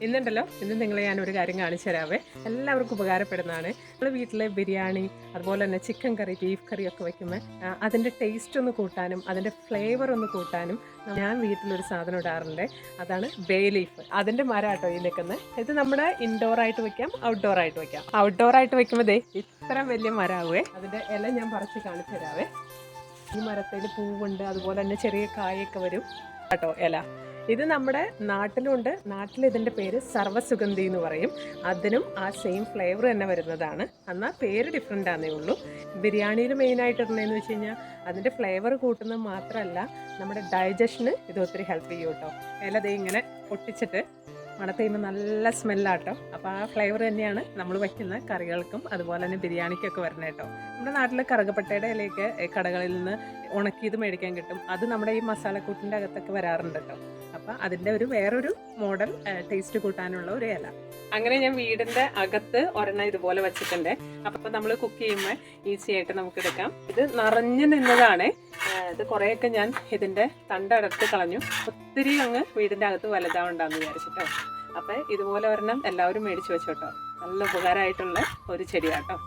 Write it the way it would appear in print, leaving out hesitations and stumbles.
ഇന്നുണ്ടല്ലോ, ഇന്ന് നിങ്ങളെ ഞാനൊരു കാര്യം കാണിച്ചു തരാവേ. എല്ലാവർക്കും ഉപകാരപ്പെടുന്നതാണ്. നമ്മൾ വീട്ടിലെ ബിരിയാണി, അതുപോലെ തന്നെ ചിക്കൻ കറി, ബീഫ് കറി ഒക്കെ വയ്ക്കുമ്പോൾ അതിൻ്റെ ടേസ്റ്റ് ഒന്ന് കൂട്ടാനും അതിൻ്റെ ഫ്ലേവർ ഒന്ന് കൂട്ടാനും ഞാൻ വീട്ടിലൊരു സാധനം ഇടാറുണ്ട്. അതാണ് ബേ ലീഫ്. അതിൻ്റെ മരാട്ടോ ഈ നിൽക്കുന്നത്. ഇത് നമ്മുടെ ഇൻഡോർ ആയിട്ട് വെക്കാം, ഔട്ട്ഡോർ ആയിട്ട് വെക്കാം. ഔട്ട്ഡോർ ആയിട്ട് വെക്കുമ്പോൾ ഇത്ര വലിയ മരാവേ. അതിൻ്റെ ഇല ഞാൻ പറിച്ച് കാണിച്ചു തരാവേ. ഈ മരത്തിൽ പൂവുണ്ട്, അതുപോലെ തന്നെ ചെറിയ കായൊക്കെ വരും കേട്ടോ ഇല. ഇത് നമ്മുടെ നാട്ടിലുണ്ട്. നാട്ടിൽ ഇതിൻ്റെ പേര് സർവ്വസുഗന്ധി എന്ന് പറയും. അതിനും ആ സെയിം ഫ്ലേവർ തന്നെ വരുന്നതാണ്. എന്നാൽ പേര് ഡിഫറെൻ്റ് ആണെന്നേ ഉള്ളൂ. ബിരിയാണിയിൽ മെയിനായിട്ട് ഇടുന്നതെന്ന് വെച്ച് കഴിഞ്ഞാൽ അതിൻ്റെ ഫ്ലേവർ കൂട്ടുന്നത് മാത്രമല്ല, നമ്മുടെ ഡൈജഷന് ഇത് ഒത്തിരി ഹെൽപ്പ് ചെയ്യും കേട്ടോ. ഇല ഇങ്ങനെ പൊട്ടിച്ചിട്ട് മണത്ത് കഴിയുമ്പോൾ നല്ല സ്മെല്ലാട്ടോ. അപ്പോൾ ആ ഫ്ലേവർ തന്നെയാണ് നമ്മൾ വയ്ക്കുന്ന കറികൾക്കും അതുപോലെ തന്നെ ബിരിയാണിക്കൊക്കെ വരുന്നത് കേട്ടോ. നമ്മുടെ നാട്ടിൽ കറുകപ്പട്ടയുടെ ഇലയൊക്കെ കടകളിൽ നിന്ന് ഉണക്കിയത് മേടിക്കാൻ കിട്ടും. അത് നമ്മുടെ ഈ മസാലക്കൂട്ടിൻ്റെ അകത്തൊക്കെ വരാറുണ്ട് കേട്ടോ. അപ്പോൾ അതിൻ്റെ വേറൊരു മോഡൽ ടേസ്റ്റ് കൂട്ടാനുള്ള ഒരു ഇല. അങ്ങനെ ഞാൻ വീടിൻ്റെ അകത്ത് ഒരെണ്ണം ഇതുപോലെ വെച്ചിട്ടുണ്ട്. അപ്പോൾ നമ്മൾ കുക്ക് ചെയ്യുമ്പോൾ ഈസി ആയിട്ട് നമുക്ക് എടുക്കാം. ഇത് നിറഞ്ഞു നിന്നതാണ്. ഇത് കുറേയൊക്കെ ഞാൻ ഇതിൻ്റെ തണ്ടടർത്ത് കളഞ്ഞു. ഒത്തിരി അങ്ങ് വീടിൻ്റെ അകത്ത് വലുതാവണ്ടെന്ന് വിചാരിച്ചിട്ടോ. അപ്പോൾ ഇതുപോലെ ഒരെണ്ണം എല്ലാവരും മേടിച്ച് വെച്ചോട്ടോ. നല്ല ഉപകാരമായിട്ടുള്ള ഒരു ചെടിയാട്ടോ.